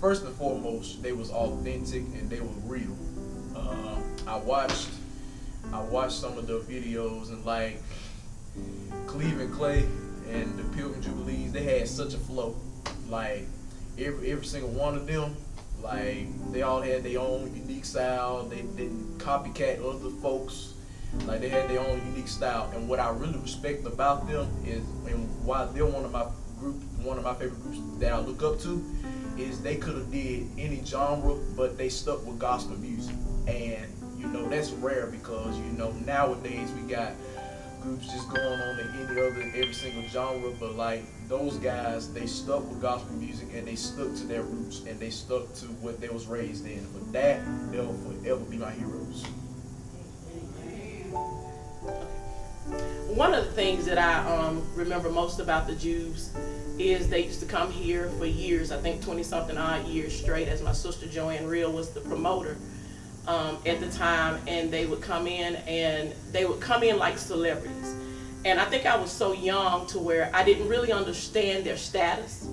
first and foremost, they was authentic and they were real. I watched some of the videos, and like Cleave and Clay and the Pilgrim Jubilees, they had such a flow. Like every single one of them, like they all had their own unique style. They didn't copycat other folks. Like they had their own unique style. And what I really respect about them is, and why they're one of my favorite groups that I look up to, is they could have did any genre, but they stuck with gospel music. And you know, that's rare, because you know, nowadays we got groups just going on in every single genre, but like those guys, they stuck with gospel music and they stuck to their roots and they stuck to what they was raised in. For that, they'll forever be my heroes. One of the things that I remember most about the Jews is they used to come here for years, I think 20-something odd years straight, as my sister Joanne Reel was the promoter at the time, and they would come in like celebrities. And I think I was so young to where I didn't really understand their status.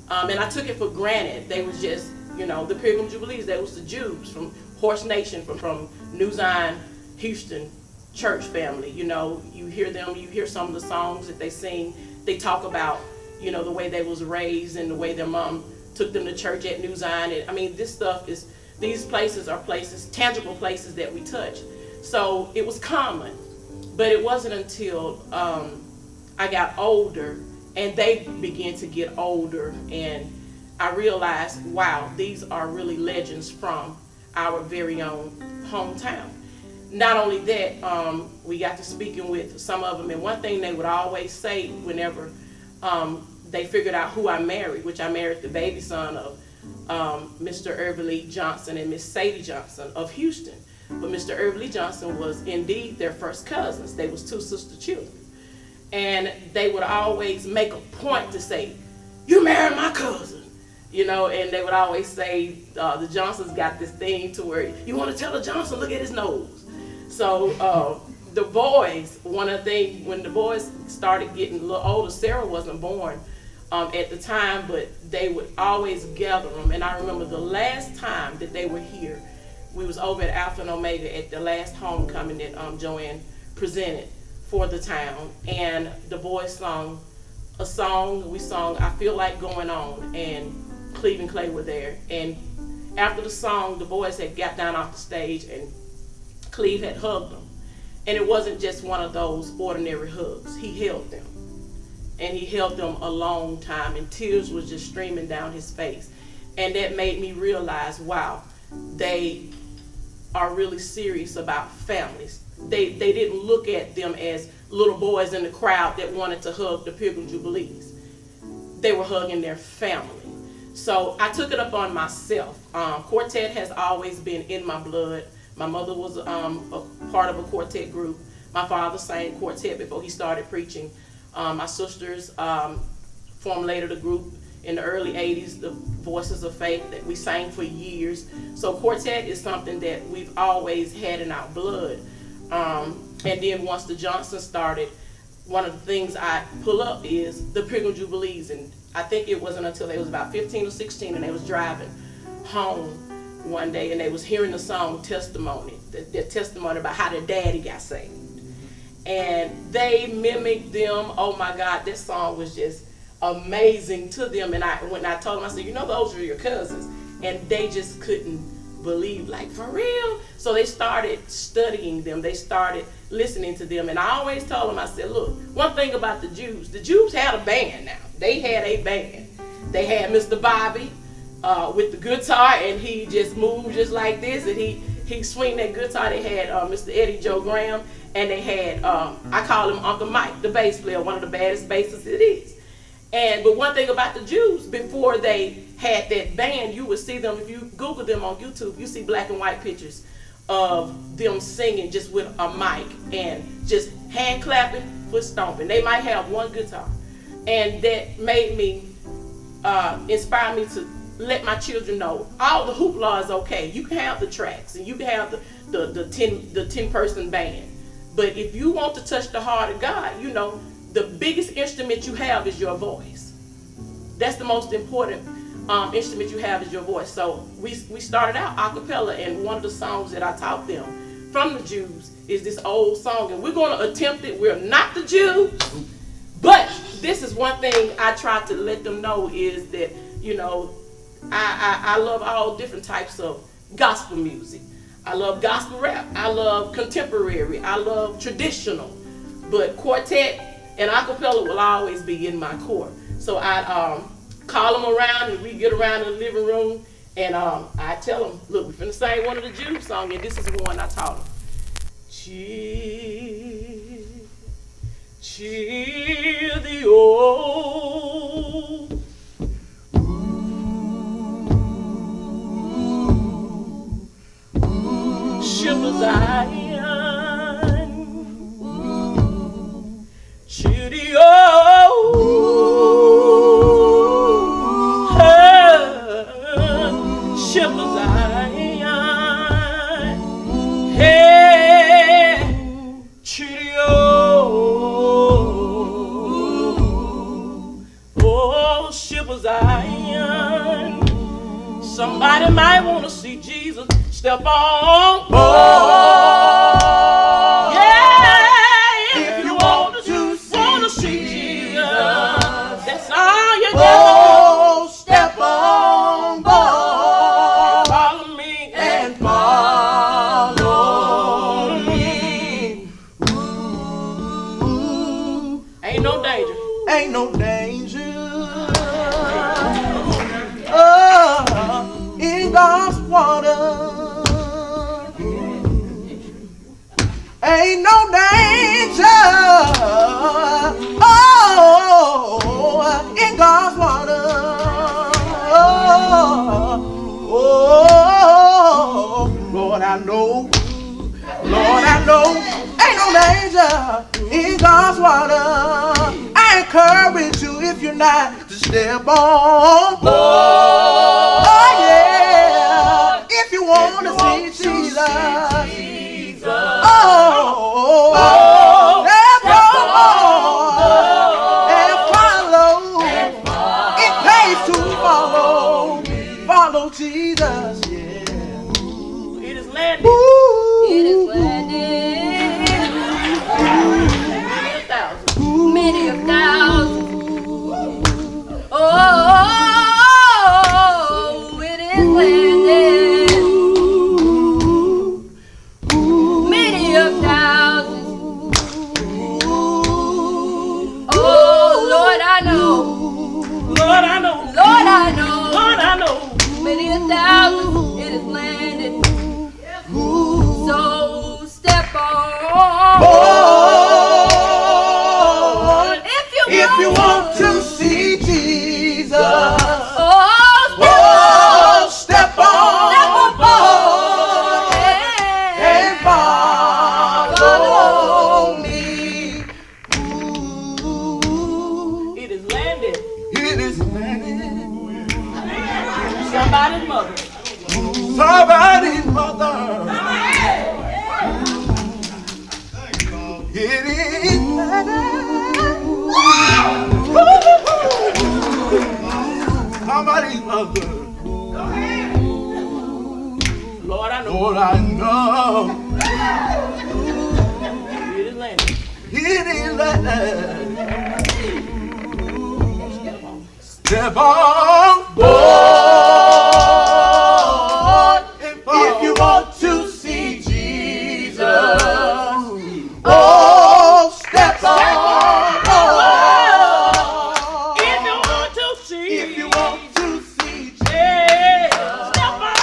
And I took it for granted. They was just, you know, the Pilgrim Jubilees, they was the Jews from Horse Nation, from New Zion, Houston church family. You know, you hear them, you hear some of the songs that they sing, they talk about, you know, the way they was raised and the way their mom took them to church at New Zion. And, I mean, this stuff is, these places are places, tangible places that we touch. So it was common, but it wasn't until I got older and they began to get older, and I realized, wow, these are really legends from our very own hometown. Not only that, we got to speaking with some of them, and one thing they would always say whenever they figured out who I married, which I married the baby son of Mr. Irvin Johnson and Miss Sadie Johnson of Houston. But Mr. Irvin Johnson was indeed their first cousins. They was two sister children. And they would always make a point to say, "You married my cousin." You know, and they would always say, the Johnsons got this thing to where, "You want to tell a Johnson, look at his nose." So the boys, one of the things, when the boys started getting a little older, Sarah wasn't born at the time, but they would always gather them. And I remember the last time that they were here, we was over at Alpha and Omega at the last homecoming that Joanne presented for the town, and the boys sung a song. We sung "I Feel Like Going On," and Cleave and Clay were there. And after the song, the boys had got down off the stage and Cleve had hugged them. And it wasn't just one of those ordinary hugs. He held them. And he held them a long time, and tears was just streaming down his face. And that made me realize, wow, they are really serious about families. They didn't look at them as little boys in the crowd that wanted to hug the Pilgrim Jubilees. They were hugging their family. So I took it up on myself. Quartet has always been in my blood. My mother was a part of a quartet group. My father sang quartet before he started preaching. My sisters formed later the group in the early 80s, the Voices of Faith, that we sang for years. So quartet is something that we've always had in our blood. And then once the Johnsons started, one of the things I pull up is the Pilgrim Jubilees. And I think it wasn't until they was about 15 or 16 and they was driving home one day and they was hearing the song Testimony, their testimony about how their daddy got saved. And they mimicked them. Oh my God, this song was just amazing to them. And when I told them, I said, "You know, those are your cousins." And they just couldn't believe, like, for real? So they started studying them. They started listening to them. And I always told them, I said, look, one thing about the Jews had a band now. They had a band. They had Mr. Bobby with the guitar, and he just moved just like this, and he swing that guitar. They had Mr. Eddie Joe Graham, and they had, I call him Uncle Mike, the bass player, one of the baddest bassists it is. But one thing about the Jews, before they had that band, you would see them, if you Google them on YouTube, you see black and white pictures of them singing just with a mic and just hand clapping, foot stomping. They might have one guitar. And that made me, inspire me to let my children know all the hoopla is okay. You can have the tracks and you can have the 10-person band. But if you want to touch the heart of God, you know, the biggest instrument you have is your voice. That's the most important instrument you have is your voice. So we started out a cappella, and one of the songs that I taught them from the Jews is this old song, and we're going to attempt it. We're not the Jews, but this is one thing I try to let them know is that, you know, I love all different types of gospel music. I love gospel rap. I love contemporary. I love traditional. But quartet and a cappella will always be in my core. So I call them around, and we get around in the living room, and I tell them, look, we're finna sing one of the Jews songs, and this is the one I taught them. Cheer the old. Ship of Zion, cheer the old, ship of Zion, hey, cheer the old, ship of Zion. Somebody might want to see Jesus. Step on board. Yeah, if you want to see Jesus, that's all you do. Oh, step on board. Follow me and follow me. Ooh. Ain't no danger. Ain't no danger. Oh, in God's water. Ain't no danger, oh, in God's water. Oh, Lord, I know, ain't no danger in God's water. I encourage you, if you're not, to step on board. Oh, yeah, if you want to see Jesus. Oh, let's go and follow. It pays to follow Jesus. Yeah. It is landed. Ooh. It is landed. Many of thousands. Oh, it is landed. Many of thousands. Oh, Lord, I know. Lord, I know. Lord, I know. Lord, I know. Many a thousands, it is landed. So step on Board. If you want to see Jesus, oh, step on board and follow me. Ooh. It is landed. It is landed. Somebody's mother. Somebody's mother. It is somebody's mother. Lord, I know. Lord, I know. It is landed. It is landed. Step on board if you want to see Jesus. Oh, step on board. If you want to see, If you want to see Jesus. yeah, step on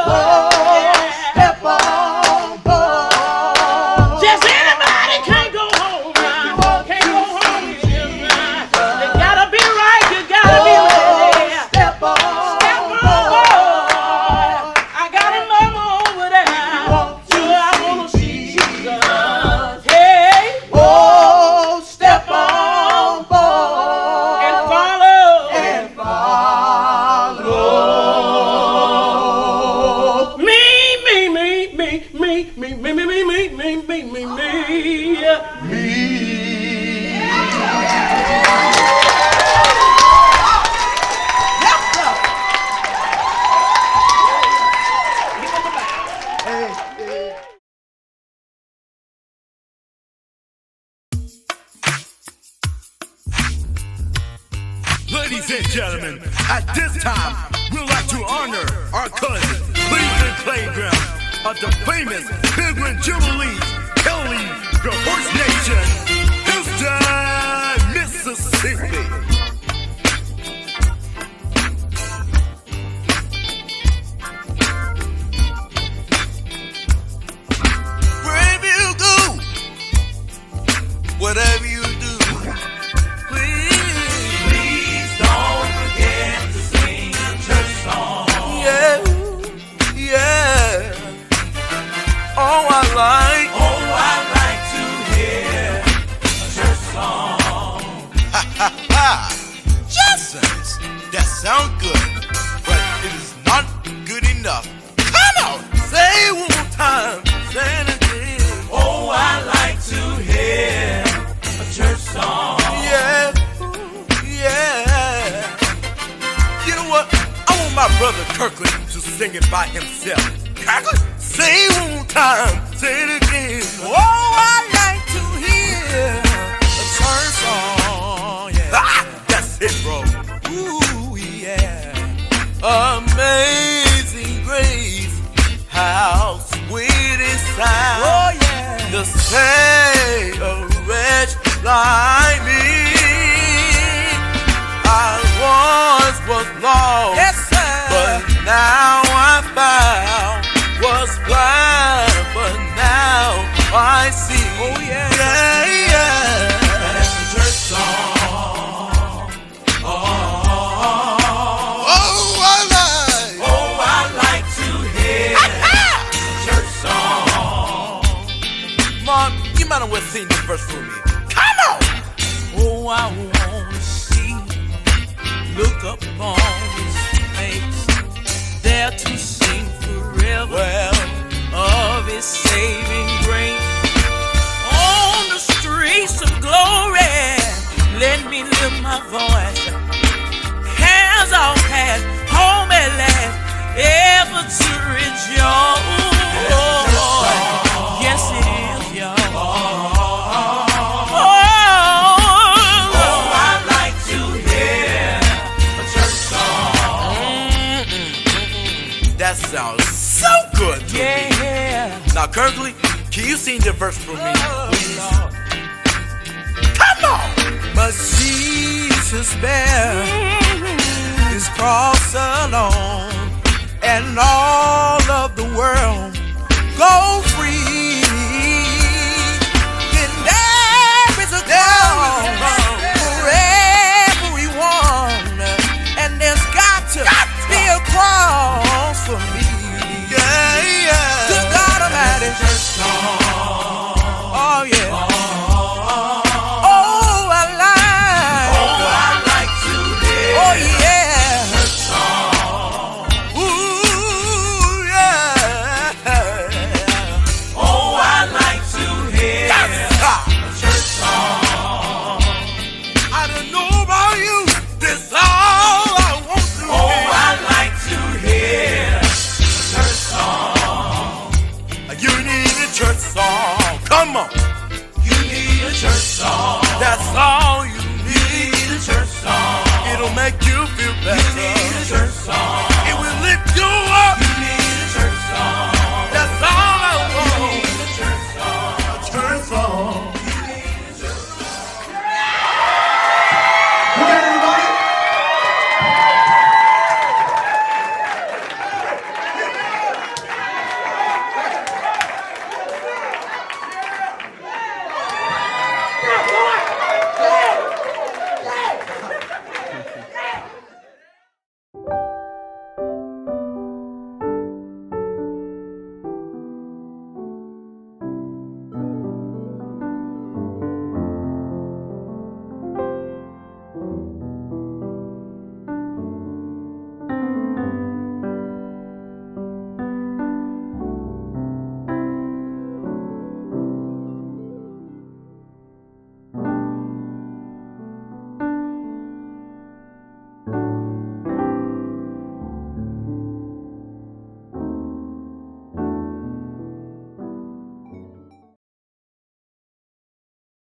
Oh, board. step on board. Just anybody can't go home now. Can't go home. You gotta be right. You gotta be ready. Ladies and gentlemen, at this time, we'd like to honor our cousin, Cleave and Clay Graham, of the famous Pilgrim Jubilees, Kelly, the Horse Nation, Houston, Mississippi. Wherever you go, whatever you do, please don't forget to sing a church song. Yeah, yeah. Oh, I like to hear a church song. Ha ha ha! Johnson's, that sound good, but it is not good enough. Come on, say it one more time, say it again. Oh, I like to hear a church song. Yeah, yeah. You know what? I want my brother Kirklyn to sing it by himself. Kirklyn, say it one more time, say it again. Oh, I like to hear a church song. Yeah, that's it, bro. Ooh, yeah. Amazing grace, how sweet it sounds. Oh, yeah. To save a wretch like me. I once was lost, yes, sir, but now I found. Was blind, but now I see. Oh, yeah, yeah, yeah. That's a church song. Oh, I like to hear a church song. Mom, you might as well sing this verse for me. Come on. Oh, I want to see, look up on his face, there to sing forever, well, of his saving grace. On the streets of glory, let me lift my voice. Hands off past, home at last, ever to rejoice. Yes, it is, y'all. Oh, I like to hear a church song. That sounds so good to me. Now, Kirkley, can you sing the verse for me, please? Come on! But Jesus bear his cross alone, and all of the world go free. Then there is a crown for everyone, and there's got to be a cross for me. Yeah, yeah. Good God Almighty. Oh, yeah. Oh, I like to hear. Oh, yeah. Ooh, yeah. Oh, I like to hear a church song. I don't know about you, this all I want to hear. Oh, I like to hear a church song. You need a church song. Come on. You need a church song. That's all you need. A church song. It'll make you feel better. You need a church song. It will lift you up. You need a church song.